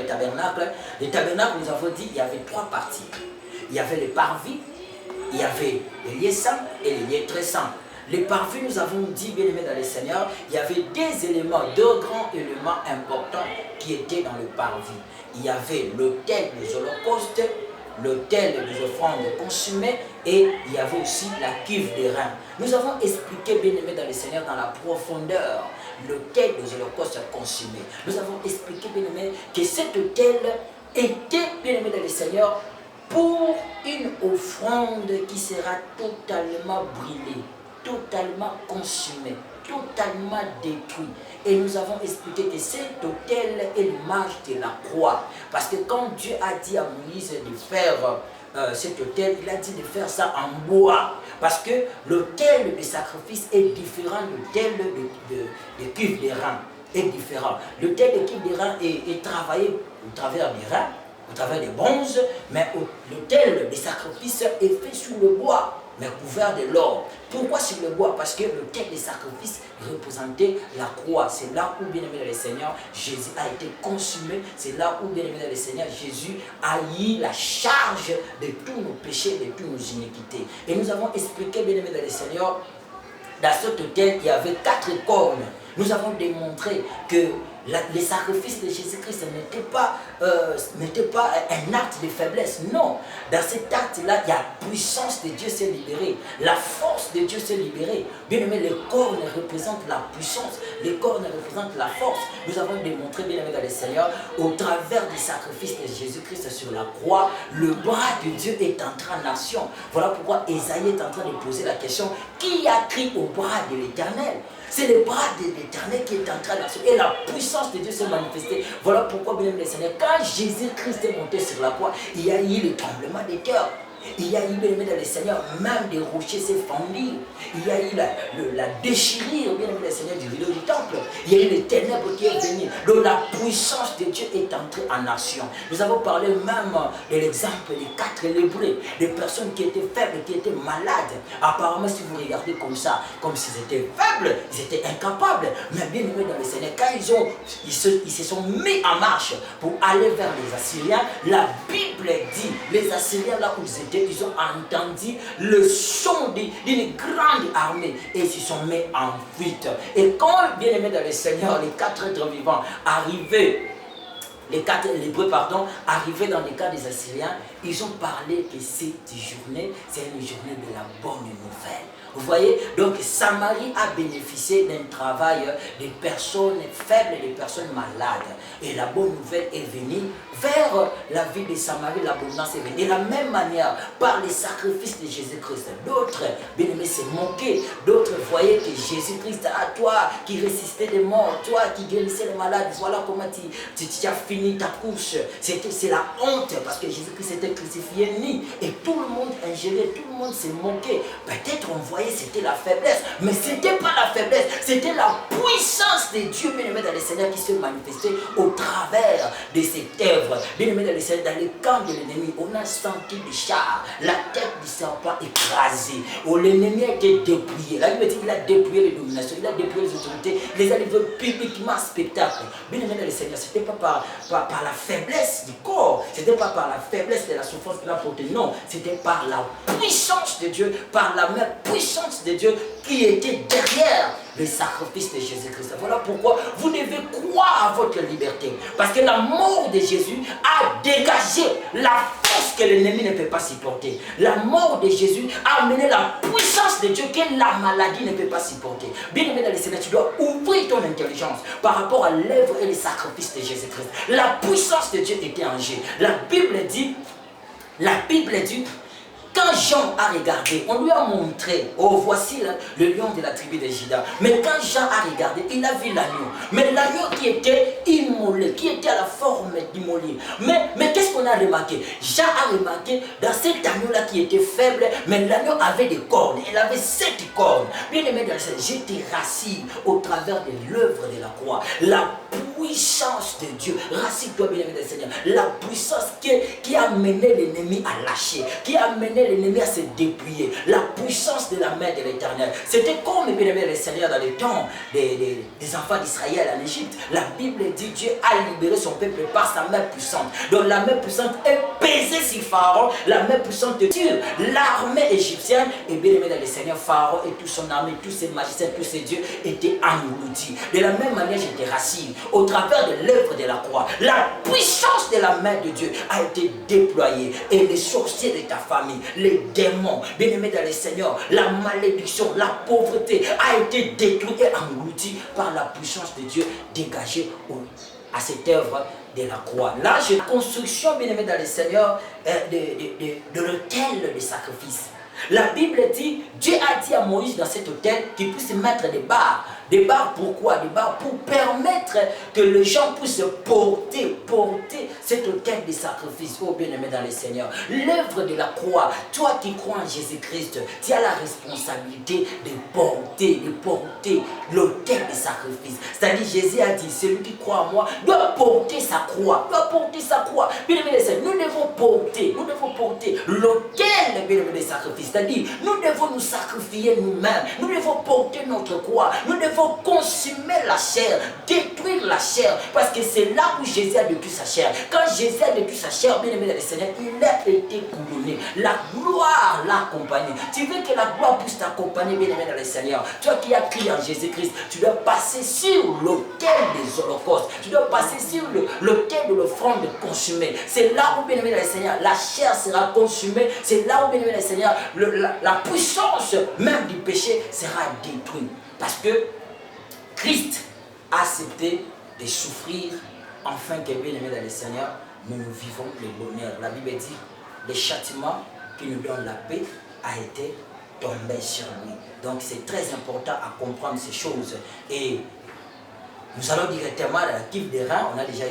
le tabernacle, nous avons dit, il y avait 3 parties. Il y avait les parvis, il y avait les lieux saints et les lieux très saints. Les parvis, nous avons dit, bien aimés dans le Seigneur, il y avait 2 grands éléments importants qui étaient dans le parvis. Il y avait l'autel des holocaustes, l'autel des offrandes consumées, et il y avait aussi la cuve des reins. Nous avons expliqué, bien aimés dans le Seigneur, dans la profondeur, l'autel des holocaustes consumés. Nous avons expliqué, bien aimés, que cet autel était, bien aimé dans le Seigneur, pour une offrande qui sera totalement brûlée, totalement consumée, totalement détruite. Et nous avons expliqué que cet autel est l'image de la croix. Parce que quand Dieu a dit à Moïse de faire cet autel, il a dit de faire ça en bois. Parce que l'autel de sacrifice est différent de l'autel de cuve des reins. Est différent. L'autel de cuve des reins est travaillé au travers des reins, au travers des bronzes, mais l'autel des sacrifices est fait sur le bois, mais couvert de l'or. Pourquoi sur le bois? Parce que l'autel des sacrifices représentait la croix. C'est là où, bien aimé dans le Seigneur, Jésus a été consumé. C'est là où, bien aimé dans le Seigneur, Jésus a eu la charge de tous nos péchés, de toutes nos iniquités. Et nous avons expliqué, bien aimé dans le Seigneur, dans cet autel, il y avait 4 cornes. Nous avons démontré que les sacrifices de Jésus-Christ n'étaient pas un acte de faiblesse. Non, dans cet acte-là, il y a la puissance de Dieu s'est libérée. La force de Dieu s'est libérée. Bien aimé, les cornes représentent la puissance. Les cornes représentent la force. Nous avons démontré, bien aimé dans le Seigneur, au travers du sacrifice de Jésus-Christ sur la croix, le bras de Dieu est entré en action. Voilà pourquoi Ésaïe est en train de poser la question, qui a crié au bras de l'Éternel? C'est le bras de l'Éternel qui est en train d'action. Et la puissance de Dieu s'est manifestée. Voilà pourquoi, bien aimé les Seigneur, quand Jésus-Christ est monté sur la croix, il y a eu le tremblement des terres. Il y a eu, bien aimé dans le Seigneur, même des rochers s'est fendu. Il y a eu la déchirure, bien aimé le Seigneur, du rideau du temple. Il y a eu les ténèbres qui est venu. Donc la puissance de Dieu est entrée en action. Nous avons parlé même de l'exemple des 4 lépreux, des personnes qui étaient faibles, qui étaient malades. Apparemment, si vous regardez comme ça, comme s'ils étaient faibles, ils étaient incapables. Mais bien aimé dans le Seigneur, quand ils se sont mis en marche pour aller vers les Assyriens, la Bible dit, les Assyriens là où ils étaient, ils ont entendu le son d'une grande armée et ils se sont mis en fuite. Et quand, bien aimé dans le Seigneur, les 4 êtres vivants arrivaient, les 4 lépreux, arrivaient dans les cas des Assyriens, ils ont parlé que cette journée, c'est une journée de la bonne nouvelle. Vous voyez, donc Samarie a bénéficié d'un travail des personnes faibles, des personnes malades. Et la bonne nouvelle est venue vers la ville de Samarie, l'abondance est venue. De la même manière, par les sacrifices de Jésus-Christ, d'autres, bien aimés, se moquaient. D'autres voyaient que Jésus-Christ, à toi qui résistais des morts, toi qui guérissais les malades, voilà comment tu as fini ta course. C'est la honte parce que Jésus-Christ était crucifié nu. Et tout le monde ingérait, tout le monde se moquait. Peut-être on voyait c'était la faiblesse, mais ce n'était pas la faiblesse, c'était la puissance de Dieu, bien aimé dans le Seigneur, qui se manifestait au travers de cette œuvre. Bien aimé dans le Seigneur, dans le camp de l'ennemi, on a senti des chars, la tête du serpent écrasée, où l'ennemi a été dépouillé. La Bible dit qu'il a dépouillé les dominations, il a dépouillé les autorités, les a livrés publiquement en spectacle. Bien aimé dans le Seigneur, ce n'était pas par la faiblesse du corps, ce n'était pas par la faiblesse de la souffrance qu'il a portée, non, c'était par la puissance de Dieu, par la même puissance de Dieu qui était derrière le sacrifice de Jésus-Christ. Voilà pourquoi vous devez croire à votre liberté. Parce que la mort de Jésus a dégagé la force que l'ennemi ne peut pas supporter. La mort de Jésus a amené la puissance de Dieu que la maladie ne peut pas supporter. Bien aimé dans le Seigneur, tu dois ouvrir ton intelligence par rapport à l'œuvre et le sacrifice de Jésus-Christ. La puissance de Dieu était en jeu. La Bible dit, quand Jean a regardé, on lui a montré, oh voici le lion de la tribu de Juda. Mais quand Jean a regardé, il a vu l'agneau. Mais l'agneau qui était immolé, qui était à la forme d'immolé. Mais qu'est-ce qu'on a remarqué? Jean a remarqué dans cet agneau-là qui était faible, mais l'agneau avait des cornes. Il avait 7 cornes. Bien aimé dans le Seigneur, je te rassure au travers de l'œuvre de la croix. La puissance de Dieu. Rassure-toi, bien-aimé du Seigneur. La puissance qui a mené l'ennemi à lâcher, qui a mené l'ennemi à se dépouiller. La puissance de la main de l'Éternel. C'était comme, bien-aimé du Seigneur, dans les temps des enfants d'Israël en Égypte. La Bible dit Dieu a libéré son peuple par sa main puissante. Donc la main puissante est pesée sur Pharaon. La main puissante de Dieu. L'armée égyptienne, et bien-aimé dans le Seigneur, Pharaon et toute son armée, tous ses magiciens, tous ses dieux étaient engloutis. De la même manière, je te rassure, au travers de l'œuvre de la croix, la puissance de la main de Dieu a été déployée. Et les sorciers de ta famille, les démons, bien-aimés dans le Seigneur, la malédiction, la pauvreté a été détruite et engloutie par la puissance de Dieu dégagée à cette œuvre de la croix. Là, j'ai la construction, bien-aimé dans le Seigneur, de l'autel de sacrifice. La Bible dit, Dieu a dit à Moïse dans cet autel qu'il puisse mettre des barres. Des barres pourquoi? Des barres pour permettre que les gens puissent porter cet autel de sacrifice. Oh bien-aimé dans le Seigneur, l'œuvre de la croix, toi qui crois en Jésus-Christ, tu as la responsabilité de porter l'autel de sacrifice. C'est-à-dire, Jésus a dit, celui qui croit en moi doit porter sa croix. Bien-aimé dans le Seigneur, nous devons porter l'autel, bien-aimé, de sacrifice. C'est-à-dire, nous devons nous sacrifier nous-mêmes. Nous devons porter notre croix. Nous devons consumer la chair, détruire la chair. Parce que c'est là où Jésus a détruit sa chair. Quand Jésus a détruit sa chair, bien aimé dans le Seigneur, il a été couronné. La gloire l'a accompagné. Tu veux que la gloire puisse t'accompagner, bien aimé dans le Seigneur. Toi qui as crié en Jésus-Christ, tu dois passer sur l'autel des holocaustes. Tu dois passer sur l'autel de l'offrande consumée. C'est là où, bien aimé dans le Seigneur, la chair sera consumée. C'est là où, bien aimé dans le Seigneur, la puissance même du péché sera détruite. Parce que Christ a accepté de souffrir afin que, bien aimé dans le Seigneur, nous vivons le bonheur. La Bible dit, le châtiment qui nous donne la paix a été tombé sur lui. Donc c'est très important à comprendre ces choses. Et nous allons directement à la kiff des reins. On a déjà